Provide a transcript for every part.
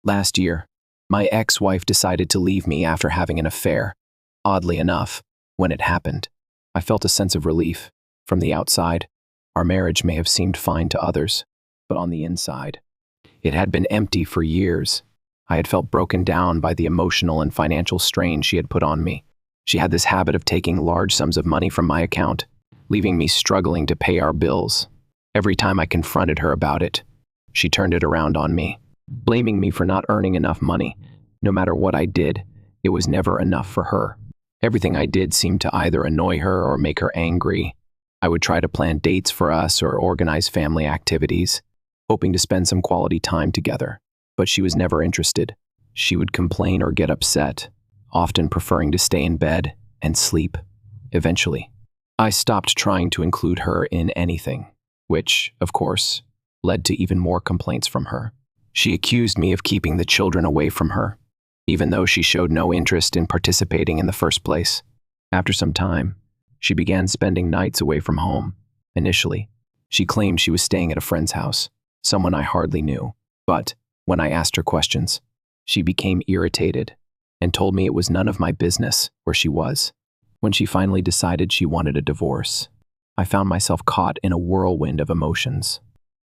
Last year, my ex-wife decided to leave me after having an affair. Oddly enough, when it happened, I felt a sense of relief. From the outside, our marriage may have seemed fine to others, but on the inside, it had been empty for years. I had felt broken down by the emotional and financial strain she had put on me. She had this habit of taking large sums of money from my account, leaving me struggling to pay our bills. Every time I confronted her about it, she turned it around on me, blaming me for not earning enough money. No matter what I did, it was never enough for her. Everything I did seemed to either annoy her or make her angry. I would try to plan dates for us or organize family activities, hoping to spend some quality time together. But she was never interested. She would complain or get upset, often preferring to stay in bed and sleep. Eventually, I stopped trying to include her in anything, which, of course, led to even more complaints from her. She accused me of keeping the children away from her, even though she showed no interest in participating in the first place. After some time, she began spending nights away from home. Initially, she claimed she was staying at a friend's house, someone I hardly knew. But when I asked her questions, she became irritated and told me it was none of my business where she was. When she finally decided she wanted a divorce, I found myself caught in a whirlwind of emotions.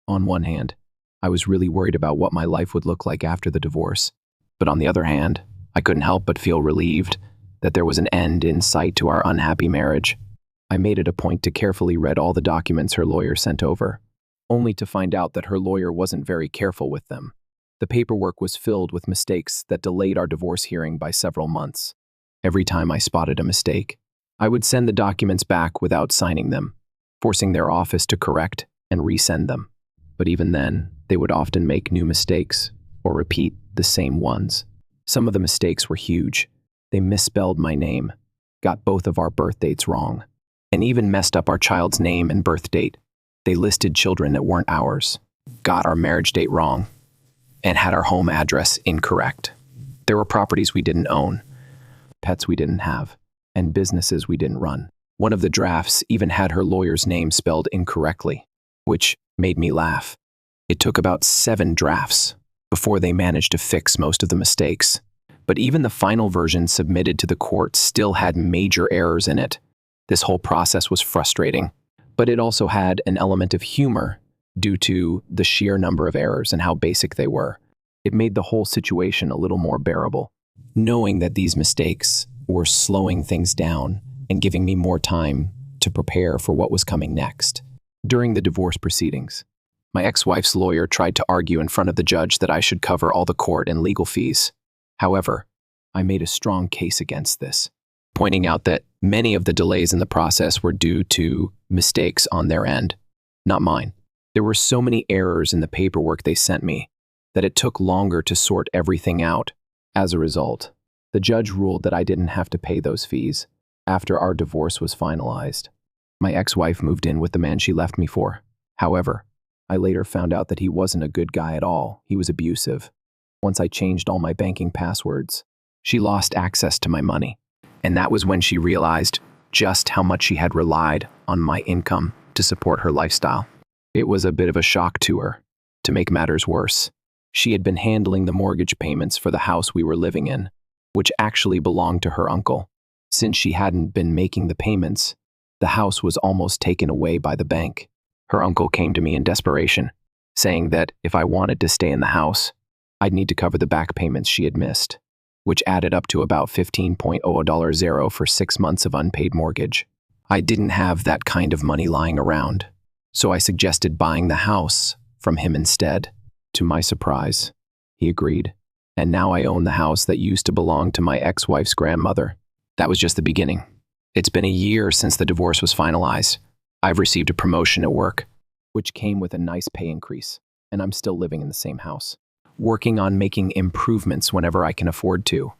On one hand, I was really worried about what my life would look like after the divorce. But on the other hand, I couldn't help but feel relieved that there was an end in sight to our unhappy marriage. I made it a point to carefully read all the documents her lawyer sent over, only to find out that her lawyer wasn't very careful with them. The paperwork was filled with mistakes that delayed our divorce hearing by several months. Every time I spotted a mistake, I would send the documents back without signing them, forcing their office to correct and resend them. But even then, they would often make new mistakes or repeat the same ones. Some of the mistakes were huge. They misspelled my name, got both of our birth dates wrong, and even messed up our child's name and birth date. They listed children that weren't ours, got our marriage date wrong, and had our home address incorrect. There were properties we didn't own, pets we didn't have, and businesses we didn't run. One of the drafts even had her lawyer's name spelled incorrectly, which made me laugh. It took about 7 drafts before they managed to fix most of the mistakes. But even the final version submitted to the court still had major errors in it. This whole process was frustrating, but it also had an element of humor due to the sheer number of errors and how basic they were. It made the whole situation a little more bearable, knowing that these mistakes were slowing things down and giving me more time to prepare for what was coming next. During the divorce proceedings, my ex-wife's lawyer tried to argue in front of the judge that I should cover all the court and legal fees. However, I made a strong case against this, pointing out that many of the delays in the process were due to mistakes on their end, not mine. There were so many errors in the paperwork they sent me that it took longer to sort everything out. As a result, the judge ruled that I didn't have to pay those fees after our divorce was finalized. My ex-wife moved in with the man she left me for. However, I later found out that he wasn't a good guy at all. He was abusive. Once I changed all my banking passwords, she lost access to my money. And that was when she realized just how much she had relied on my income to support her lifestyle. It was a bit of a shock to her. To make matters worse, she had been handling the mortgage payments for the house we were living in, which actually belonged to her uncle. Since she hadn't been making the payments, the house was almost taken away by the bank. Her uncle came to me in desperation, saying that if I wanted to stay in the house, I'd need to cover the back payments she had missed, which added up to about $15,000 for 6 months of unpaid mortgage. I didn't have that kind of money lying around, so I suggested buying the house from him instead. To my surprise, he agreed, and now I own the house that used to belong to my ex-wife's grandmother. That was just the beginning. It's been a year since the divorce was finalized. I've received a promotion at work, which came with a nice pay increase, and I'm still living in the same house, working on making improvements whenever I can afford to.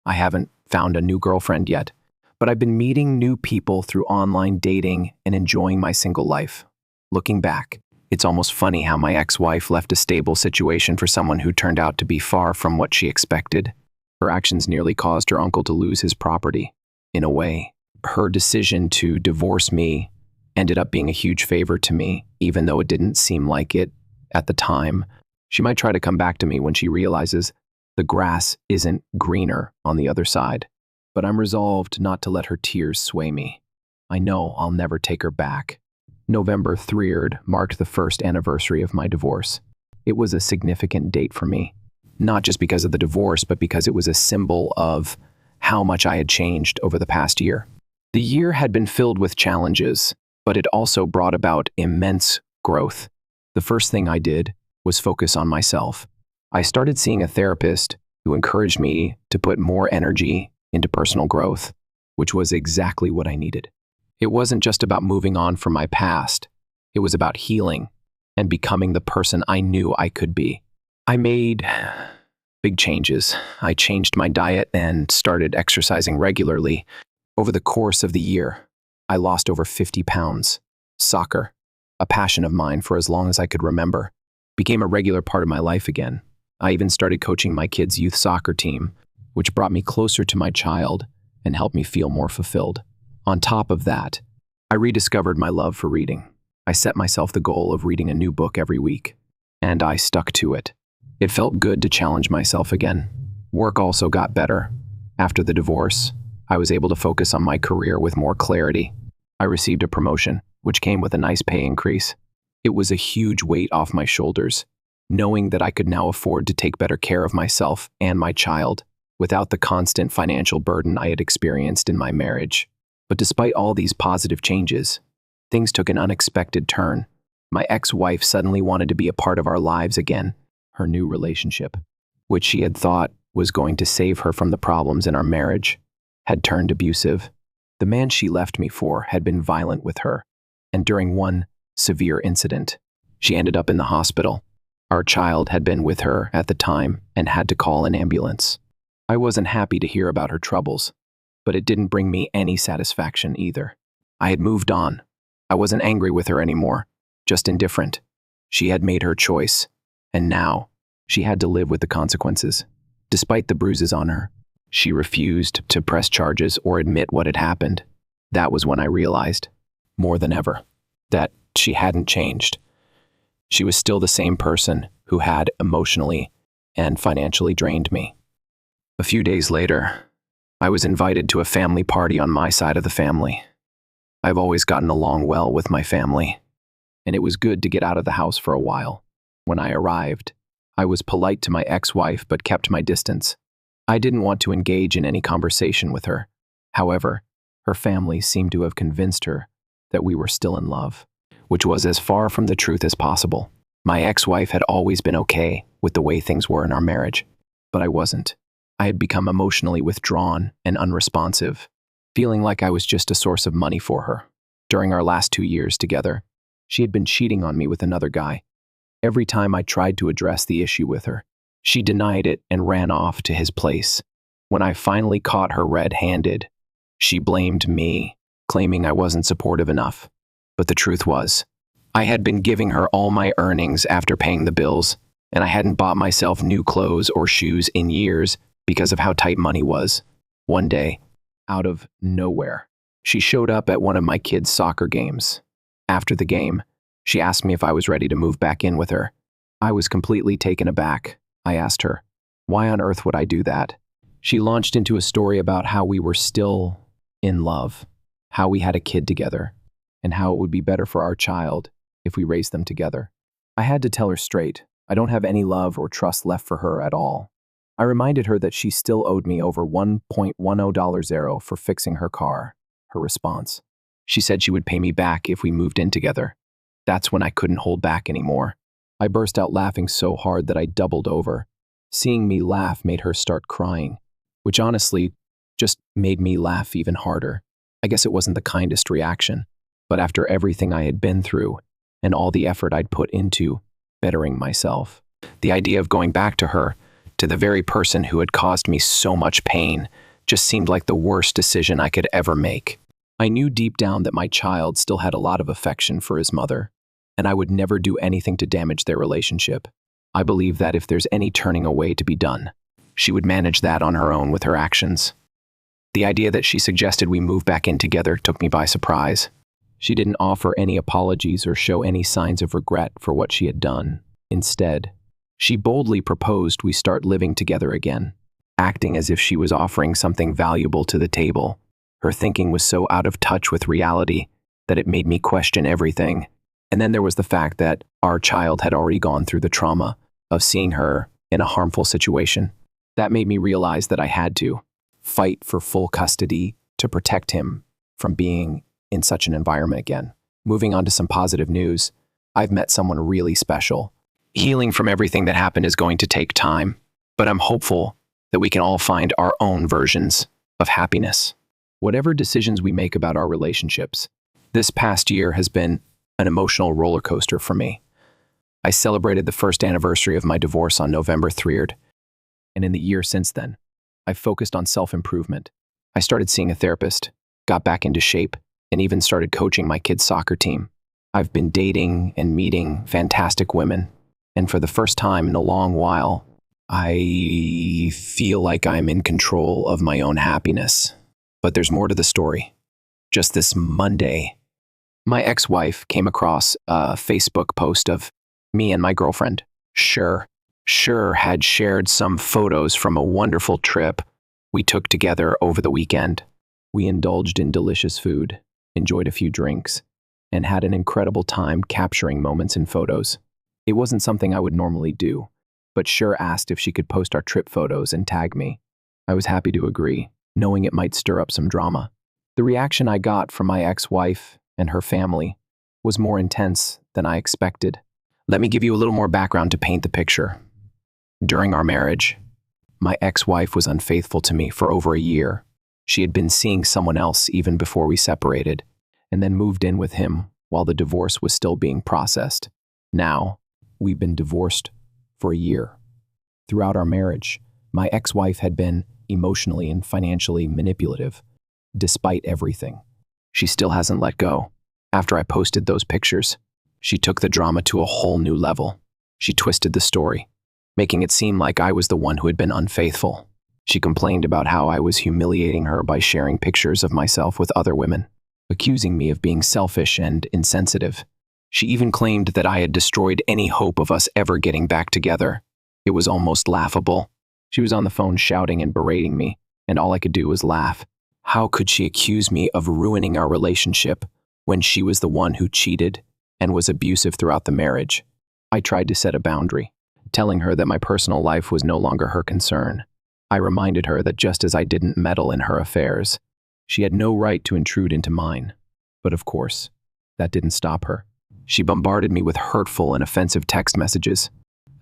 I haven't found a new girlfriend yet, but I've been meeting new people through online dating and enjoying my single life. Looking back, it's almost funny how my ex-wife left a stable situation for someone who turned out to be far from what she expected. Her actions nearly caused her uncle to lose his property. In a way, her decision to divorce me ended up being a huge favor to me, even though it didn't seem like it at the time. She might try to come back to me when she realizes The grass isn't greener on the other side. But I'm resolved not to let her tears sway me. I know I'll never take her back. November 3rd marked the first anniversary of my divorce. It was a significant date for me, not just because of the divorce, but because it was a symbol of how much I had changed over the past year. The year had been filled with challenges, but it also brought about immense growth. The first thing I did was focus on myself. I started seeing a therapist who encouraged me to put more energy into personal growth, which was exactly what I needed. It wasn't just about moving on from my past. It was about healing and becoming the person I knew I could be. I made big changes. I changed my diet and started exercising regularly. Over the course of the year, I lost over 50 pounds. Soccer, a passion of mine for as long as I could remember, became a regular part of my life again. I even started coaching my kids' youth soccer team, which brought me closer to my child and helped me feel more fulfilled. On top of that, I rediscovered my love for reading. I set myself the goal of reading a new book every week, and I stuck to it. It felt good to challenge myself again. Work also got better. After the divorce, I was able to focus on my career with more clarity. I received a promotion, which came with a nice pay increase. It was a huge weight off my shoulders, knowing that I could now afford to take better care of myself and my child without the constant financial burden I had experienced in my marriage. But despite all these positive changes, things took an unexpected turn. My ex-wife suddenly wanted to be a part of our lives again. Her new relationship, which she had thought was going to save her from the problems in our marriage, had turned abusive. The man she left me for had been violent with her, and during one severe incident, she ended up in the hospital. Our child had been with her at the time and had to call an ambulance. I wasn't happy to hear about her troubles, but it didn't bring me any satisfaction either. I had moved on. I wasn't angry with her anymore, just indifferent. She had made her choice, and now she had to live with the consequences. Despite the bruises on her, she refused to press charges or admit what had happened. That was when I realized, more than ever, that she hadn't changed. She was still the same person who had emotionally and financially drained me. A few days later, I was invited to a family party on my side of the family. I've always gotten along well with my family, and it was good to get out of the house for a while. When I arrived, I was polite to my ex-wife but kept my distance. I didn't want to engage in any conversation with her. However, her family seemed to have convinced her that we were still in love, which was as far from the truth as possible. My ex-wife had always been okay with the way things were in our marriage, but I wasn't. I had become emotionally withdrawn and unresponsive, feeling like I was just a source of money for her. During our last 2 years together, she had been cheating on me with another guy. Every time I tried to address the issue with her, she denied it and ran off to his place. When I finally caught her red-handed, she blamed me, claiming I wasn't supportive enough. But the truth was, I had been giving her all my earnings after paying the bills, and I hadn't bought myself new clothes or shoes in years because of how tight money was. One day, out of nowhere, she showed up at one of my kids' soccer games. After the game, she asked me if I was ready to move back in with her. I was completely taken aback. I asked her, why on earth would I do that? She launched into a story about how we were still in love, how we had a kid together, and how it would be better for our child if we raised them together. I had to tell her straight, I don't have any love or trust left for her at all. I reminded her that she still owed me over $1.10 for fixing her car. Her response, she said she would pay me back if we moved in together. That's when I couldn't hold back anymore. I burst out laughing so hard that I doubled over. Seeing me laugh made her start crying, which honestly just made me laugh even harder. I guess it wasn't the kindest reaction, but after everything I had been through and all the effort I'd put into bettering myself, the idea of going back to her, to the very person who had caused me so much pain, just seemed like the worst decision I could ever make. I knew deep down that my child still had a lot of affection for his mother, and I would never do anything to damage their relationship. I believe that if there's any turning away to be done, she would manage that on her own with her actions. The idea that she suggested we move back in together took me by surprise. She didn't offer any apologies or show any signs of regret for what she had done. Instead, She boldly proposed we start living together again, acting as if she was offering something valuable to the table. Her thinking was so out of touch with reality that it made me question everything. And then there was the fact that our child had already gone through the trauma of seeing her in a harmful situation. That made me realize that I had to fight for full custody to protect him from being in such an environment again. Moving on to some positive news, I've met someone really special. Healing from everything that happened is going to take time, but I'm hopeful that we can all find our own versions of happiness. Whatever decisions we make about our relationships, this past year has been an emotional roller coaster for me. I celebrated the first anniversary of my divorce on November 3rd, and in the year since then, I've focused on self-improvement. I started seeing a therapist, got back into shape, and even started coaching my kids' soccer team. I've been dating and meeting fantastic women, and for the first time in a long while, I feel like I'm in control of my own happiness. But there's more to the story. Just this Monday, my ex-wife came across a Facebook post of me and my girlfriend. Sure had shared some photos from a wonderful trip we took together over the weekend. We indulged in delicious food, enjoyed a few drinks, and had an incredible time capturing moments in photos. It wasn't something I would normally do, but Sure asked if she could post our trip photos and tag me. I was happy to agree, knowing it might stir up some drama. The reaction I got from my ex-wife and her family was more intense than I expected. Let me give you a little more background to paint the picture. During our marriage, my ex-wife was unfaithful to me for over a year. She had been seeing someone else even before we separated, and then moved in with him while the divorce was still being processed. Now, we've been divorced for a year. Throughout our marriage, my ex-wife had been emotionally and financially manipulative, despite everything. She still hasn't let go. After I posted those pictures, she took the drama to a whole new level. She twisted the story, making it seem like I was the one who had been unfaithful. She complained about how I was humiliating her by sharing pictures of myself with other women, accusing me of being selfish and insensitive. She even claimed that I had destroyed any hope of us ever getting back together. It was almost laughable. She was on the phone shouting and berating me, and all I could do was laugh. How could she accuse me of ruining our relationship when she was the one who cheated and was abusive throughout the marriage? I tried to set a boundary, telling her that my personal life was no longer her concern. I reminded her that just as I didn't meddle in her affairs, she had no right to intrude into mine. But of course, that didn't stop her. She bombarded me with hurtful and offensive text messages,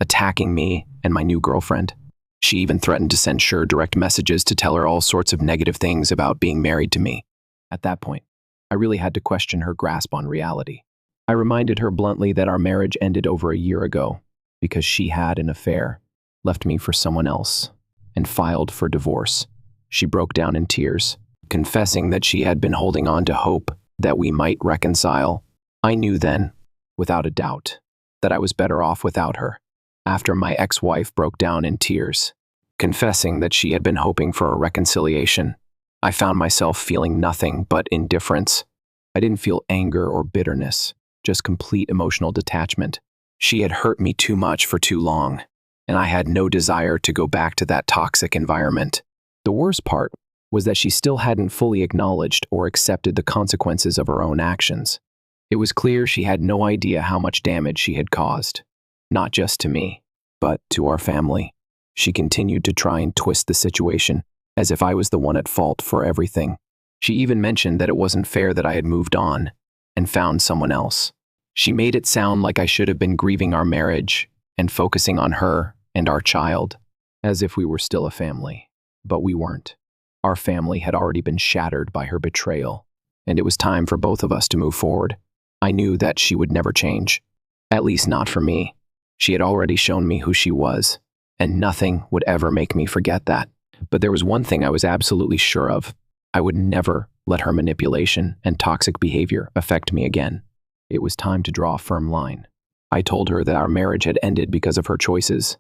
attacking me and my new girlfriend. She even threatened to send Sure direct messages to tell her all sorts of negative things about being married to me. At that point, I really had to question her grasp on reality. I reminded her bluntly that our marriage ended over a year ago because she had an affair, left me for someone else, and filed for divorce. She broke down in tears, confessing that she had been holding on to hope that we might reconcile. I knew then, without a doubt, that I was better off without her. After my ex-wife broke down in tears, confessing that she had been hoping for a reconciliation, I found myself feeling nothing but indifference. I didn't feel anger or bitterness, just complete emotional detachment. She had hurt me too much for too long, and I had no desire to go back to that toxic environment. The worst part was that she still hadn't fully acknowledged or accepted the consequences of her own actions. It was clear she had no idea how much damage she had caused. Not just to me, but to our family. She continued to try and twist the situation, as if I was the one at fault for everything. She even mentioned that it wasn't fair that I had moved on and found someone else. She made it sound like I should have been grieving our marriage and focusing on her and our child, as if we were still a family. But we weren't. Our family had already been shattered by her betrayal, and it was time for both of us to move forward. I knew that she would never change, at least not for me. She had already shown me who she was, and nothing would ever make me forget that. But there was one thing I was absolutely sure of. I would never let her manipulation and toxic behavior affect me again. It was time to draw a firm line. I told her that our marriage had ended because of her choices,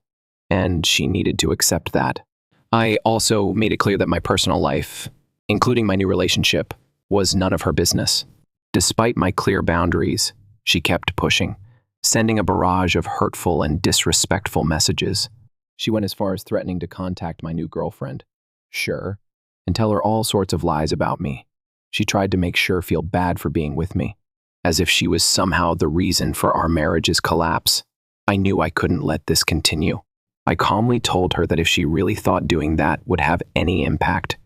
and she needed to accept that. I also made it clear that my personal life, including my new relationship, was none of her business. Despite my clear boundaries, she kept pushing, sending a barrage of hurtful and disrespectful messages. She went as far as threatening to contact my new girlfriend. Sure, and tell her all sorts of lies about me. She tried to make Sure feel bad for being with me, as if she was somehow the reason for our marriage's collapse. I knew I couldn't let this continue. I calmly told her that if she really thought doing that would have any impact,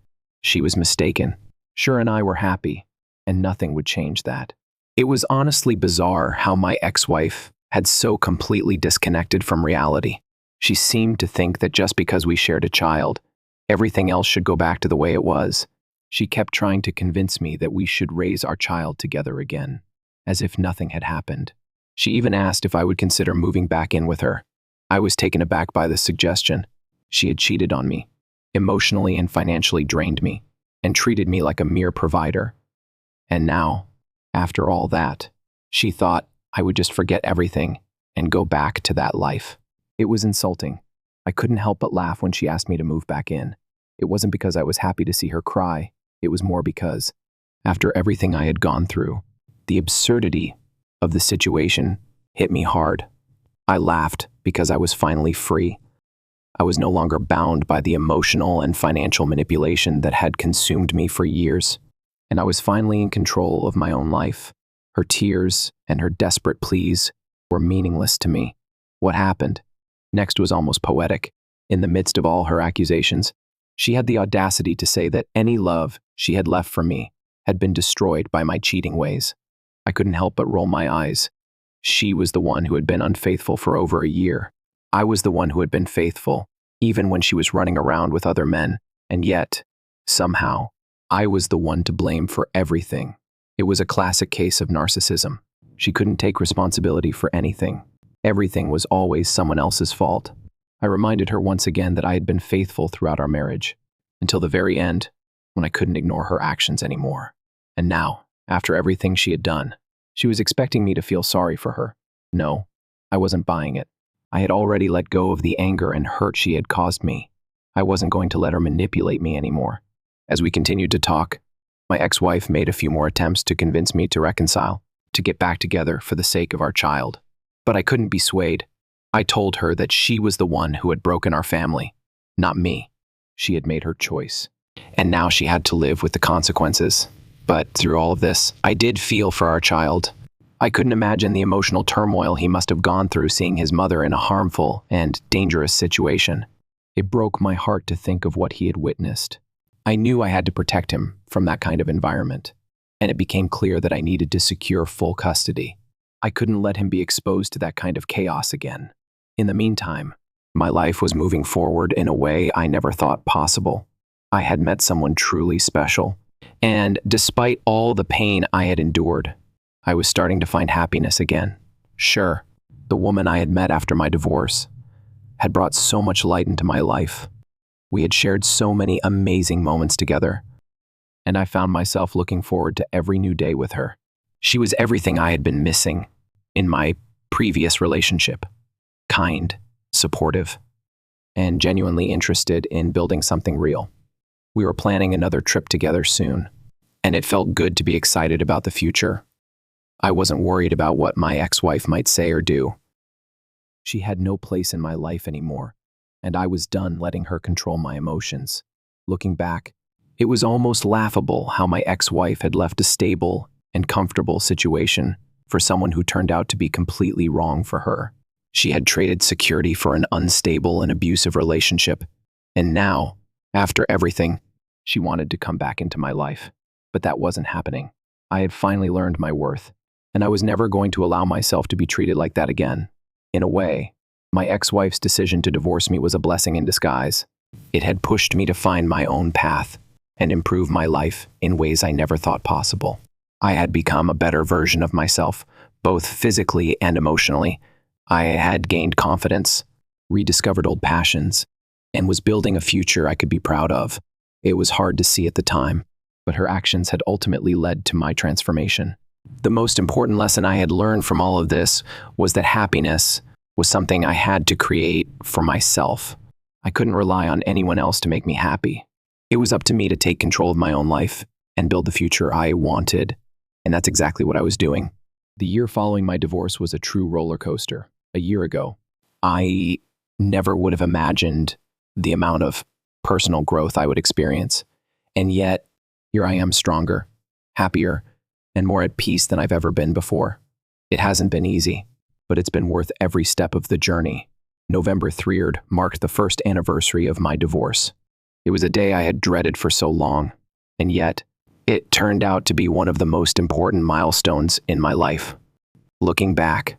she was mistaken. Sure and I were happy, and nothing would change that. It was honestly bizarre how my ex-wife had so completely disconnected from reality. She seemed to think that just because we shared a child, everything else should go back to the way it was. She kept trying to convince me that we should raise our child together again, as if nothing had happened. She even asked if I would consider moving back in with her. I was taken aback by this suggestion. She had cheated on me, emotionally and financially drained me, and treated me like a mere provider. And now, after all that, she thought I would just forget everything and go back to that life. It was insulting. I couldn't help but laugh when she asked me to move back in. It wasn't because I was happy to see her cry. It was more because, after everything I had gone through, the absurdity of the situation hit me hard. I laughed because I was finally free. I was no longer bound by the emotional and financial manipulation that had consumed me for years, and I was finally in control of my own life. Her tears and her desperate pleas were meaningless to me. What happened next was almost poetic. In the midst of all her accusations, she had the audacity to say that any love she had left for me had been destroyed by my cheating ways. I couldn't help but roll my eyes. She was the one who had been unfaithful for over a year. I was the one who had been faithful, even when she was running around with other men. And yet, somehow, I was the one to blame for everything. It was a classic case of narcissism. She couldn't take responsibility for anything. Everything was always someone else's fault. I reminded her once again that I had been faithful throughout our marriage, until the very end, when I couldn't ignore her actions anymore. And now, after everything she had done, she was expecting me to feel sorry for her. No, I wasn't buying it. I had already let go of the anger and hurt she had caused me. I wasn't going to let her manipulate me anymore. As we continued to talk, my ex-wife made a few more attempts to convince me to reconcile, to get back together for the sake of our child. But I couldn't be swayed. I told her that she was the one who had broken our family, not me. She had made her choice, and now she had to live with the consequences. But through all of this, I did feel for our child. I couldn't imagine the emotional turmoil he must have gone through seeing his mother in a harmful and dangerous situation. It broke my heart to think of what he had witnessed. I knew I had to protect him from that kind of environment, and it became clear that I needed to secure full custody. I couldn't let him be exposed to that kind of chaos again. In the meantime, my life was moving forward in a way I never thought possible. I had met someone truly special, and despite all the pain I had endured, I was starting to find happiness again. Sure, the woman I had met after my divorce had brought so much light into my life. We had shared so many amazing moments together, and I found myself looking forward to every new day with her. She was everything I had been missing in my previous relationship. Kind, supportive, and genuinely interested in building something real. We were planning another trip together soon, and it felt good to be excited about the future. I wasn't worried about what my ex-wife might say or do. She had no place in my life anymore, and I was done letting her control my emotions. Looking back, it was almost laughable how my ex-wife had left a stable and comfortable situation for someone who turned out to be completely wrong for her. She had traded security for an unstable and abusive relationship, and now, after everything, she wanted to come back into my life. But that wasn't happening. I had finally learned my worth, and I was never going to allow myself to be treated like that again. In a way, my ex-wife's decision to divorce me was a blessing in disguise. It had pushed me to find my own path and improve my life in ways I never thought possible. I had become a better version of myself, both physically and emotionally. I had gained confidence, rediscovered old passions, and was building a future I could be proud of. It was hard to see at the time, but her actions had ultimately led to my transformation. The most important lesson I had learned from all of this was that happiness was something I had to create for myself. I couldn't rely on anyone else to make me happy. It was up to me to take control of my own life and build the future I wanted, and that's exactly what I was doing. The year following my divorce was a true roller coaster. A year ago, I never would have imagined the amount of personal growth I would experience. And yet, here I am stronger, happier, and more at peace than I've ever been before. It hasn't been easy, but it's been worth every step of the journey. November 3rd marked the first anniversary of my divorce. It was a day I had dreaded for so long, and yet, it turned out to be one of the most important milestones in my life. Looking back,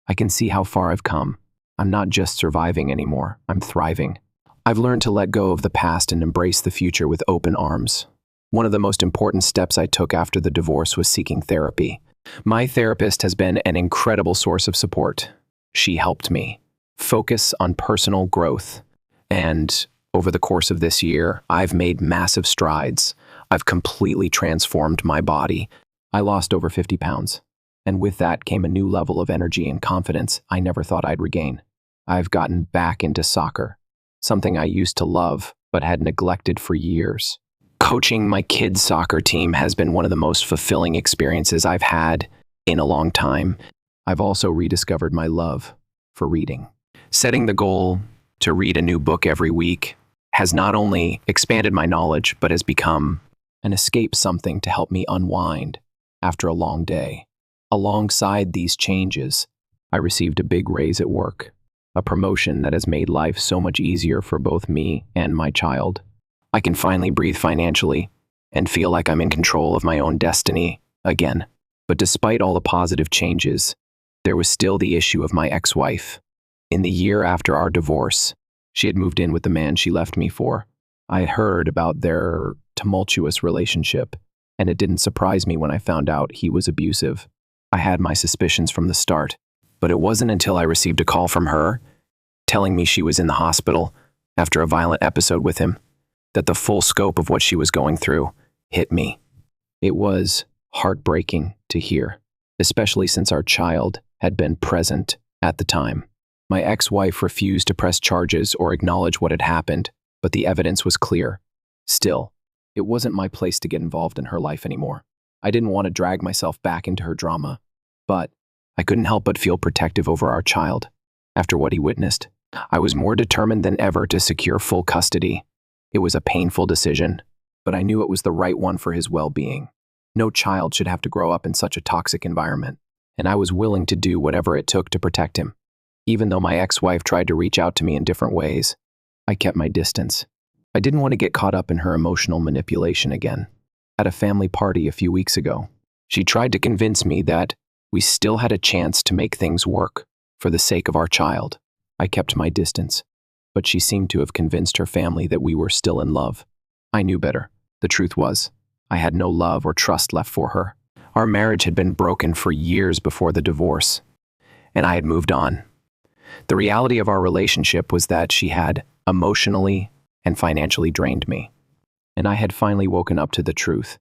I can see how far I've come. I'm not just surviving anymore, I'm thriving. I've learned to let go of the past and embrace the future with open arms. One of the most important steps I took after the divorce was seeking therapy. My therapist has been an incredible source of support. She helped me focus on personal growth, and over the course of this year, I've made massive strides. I've completely transformed my body. I lost over 50 pounds, and with that came a new level of energy and confidence I never thought I'd regain. I've gotten back into soccer, something I used to love but had neglected for years. Coaching my kids' soccer team has been one of the most fulfilling experiences I've had in a long time. I've also rediscovered my love for reading. Setting the goal to read a new book every week has not only expanded my knowledge, but has become an escape, something to help me unwind after a long day. Alongside these changes, I received a big raise at work, a promotion that has made life so much easier for both me and my child. I can finally breathe financially and feel like I'm in control of my own destiny again. But despite all the positive changes, there was still the issue of my ex-wife. In the year after our divorce, she had moved in with the man she left me for. I heard about their tumultuous relationship, and it didn't surprise me when I found out he was abusive. I had my suspicions from the start, but it wasn't until I received a call from her telling me she was in the hospital after a violent episode with him that the full scope of what she was going through hit me. It was heartbreaking to hear, especially since our child had been present at the time. My ex-wife refused to press charges or acknowledge what had happened, but the evidence was clear. Still, it wasn't my place to get involved in her life anymore. I didn't want to drag myself back into her drama, but I couldn't help but feel protective over our child. After what he witnessed, I was more determined than ever to secure full custody. It was a painful decision, but I knew it was the right one for his well-being. No child should have to grow up in such a toxic environment, and I was willing to do whatever it took to protect him. Even though my ex-wife tried to reach out to me in different ways, I kept my distance. I didn't want to get caught up in her emotional manipulation again. At a family party a few weeks ago, she tried to convince me that we still had a chance to make things work for the sake of our child. I kept my distance, but she seemed to have convinced her family that we were still in love. I knew better. The truth was, I had no love or trust left for her. Our marriage had been broken for years before the divorce, and I had moved on. The reality of our relationship was that she had emotionally and financially drained me, and I had finally woken up to the truth.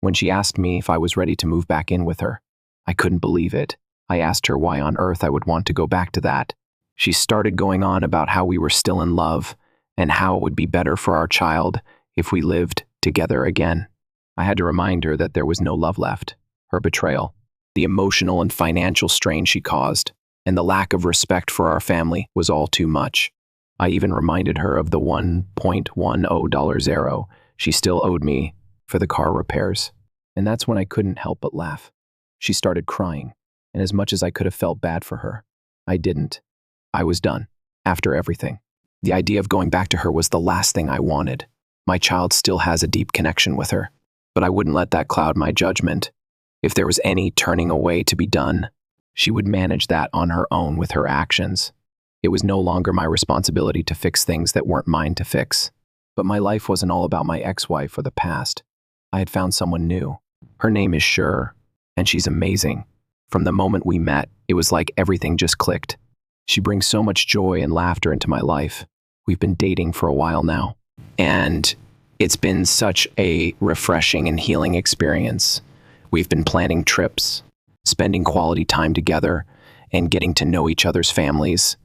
When she asked me if I was ready to move back in with her, I couldn't believe it. I asked her why on earth I would want to go back to that. She started going on about how we were still in love and how it would be better for our child if we lived together again. I had to remind her that there was no love left. Her betrayal, the emotional and financial strain she caused, and the lack of respect for our family was all too much. I even reminded her of the $1.10 she still owed me for the car repairs. And that's when I couldn't help but laugh. She started crying, and as much as I could have felt bad for her, I didn't. I was done. After everything, the idea of going back to her was the last thing I wanted. My child still has a deep connection with her, but I wouldn't let that cloud my judgment. If there was any turning away to be done, she would manage that on her own with her actions. It was no longer my responsibility to fix things that weren't mine to fix. But my life wasn't all about my ex-wife or the past. I had found someone new. Her name is Sher, and she's amazing. From the moment we met, it was like everything just clicked. She brings so much joy and laughter into my life. We've been dating for a while now, and it's been such a refreshing and healing experience. We've been planning trips, spending quality time together, and getting to know each other's families.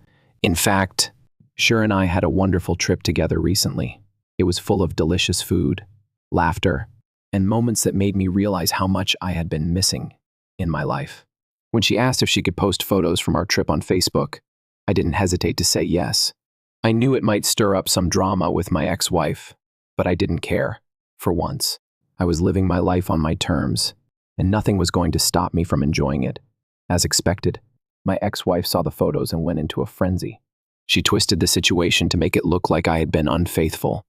In fact, Sher and I had a wonderful trip together recently. It was full of delicious food, laughter, and moments that made me realize how much I had been missing in my life. When she asked if she could post photos from our trip on Facebook, I didn't hesitate to say yes. I knew it might stir up some drama with my ex-wife, but I didn't care. For once, I was living my life on my terms, and nothing was going to stop me from enjoying it. As expected, my ex-wife saw the photos and went into a frenzy. She twisted the situation to make it look like I had been unfaithful,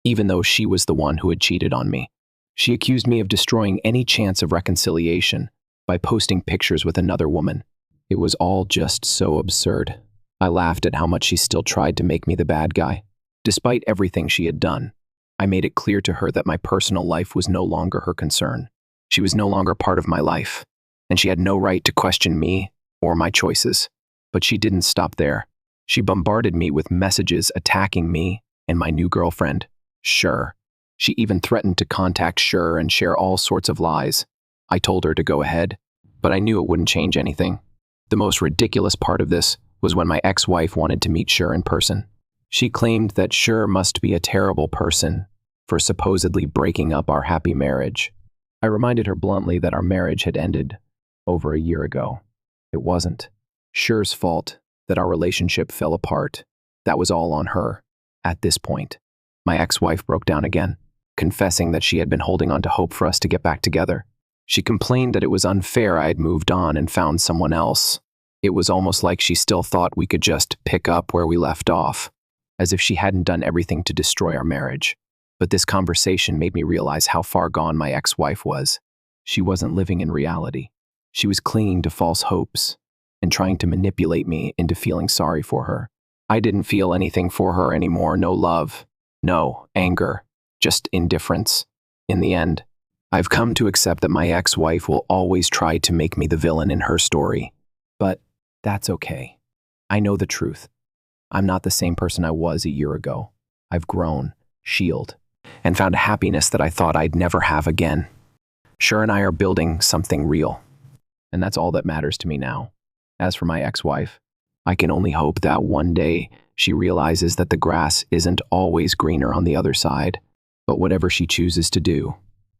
even though she was the one who had cheated on me. She accused me of destroying any chance of reconciliation by posting pictures with another woman. It was all just so absurd. I laughed at how much she still tried to make me the bad guy. Despite everything she had done, I made it clear to her that my personal life was no longer her concern. She was no longer part of my life, and she had no right to question me or my choices. But she didn't stop there. She bombarded me with messages attacking me and my new girlfriend, Sher. She even threatened to contact Sher and share all sorts of lies. I told her to go ahead, but I knew it wouldn't change anything. The most ridiculous part of this was when my ex-wife wanted to meet Sher in person. She claimed that Sher must be a terrible person for supposedly breaking up our happy marriage. I reminded her bluntly that our marriage had ended over a year ago. It wasn't Sher's fault that our relationship fell apart. That was all on her. At this point, my ex-wife broke down again, confessing that she had been holding on to hope for us to get back together. She complained that it was unfair I had moved on and found someone else. It was almost like she still thought we could just pick up where we left off, as if she hadn't done everything to destroy our marriage. But this conversation made me realize how far gone my ex-wife was. She wasn't living in reality. She was clinging to false hopes and trying to manipulate me into feeling sorry for her. I didn't feel anything for her anymore, no love, no anger, just indifference. In the end, I've come to accept that my ex-wife will always try to make me the villain in her story. But that's okay. I know the truth. I'm not the same person I was a year ago. I've grown, healed, and found a happiness that I thought I'd never have again. Sher and I are building something real, and that's all that matters to me now. As for my ex-wife, I can only hope that one day she realizes that the grass isn't always greener on the other side. But whatever she chooses to do,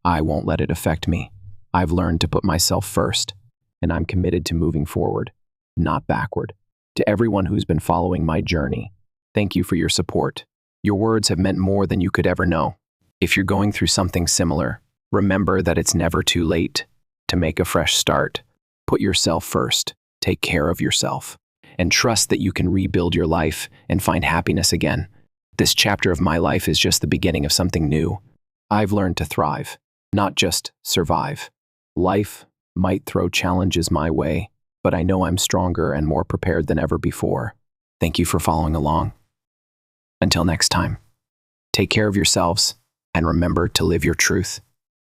I won't let it affect me. I've learned to put myself first, and I'm committed to moving forward, not backward. To everyone who's been following my journey, thank you for your support. Your words have meant more than you could ever know. If you're going through something similar, remember that it's never too late to make a fresh start. Put yourself first, take care of yourself, and trust that you can rebuild your life and find happiness again. This chapter of my life is just the beginning of something new. I've learned to thrive, not just survive. Life might throw challenges my way, but I know I'm stronger and more prepared than ever before. Thank you for following along. Until next time, take care of yourselves and remember to live your truth.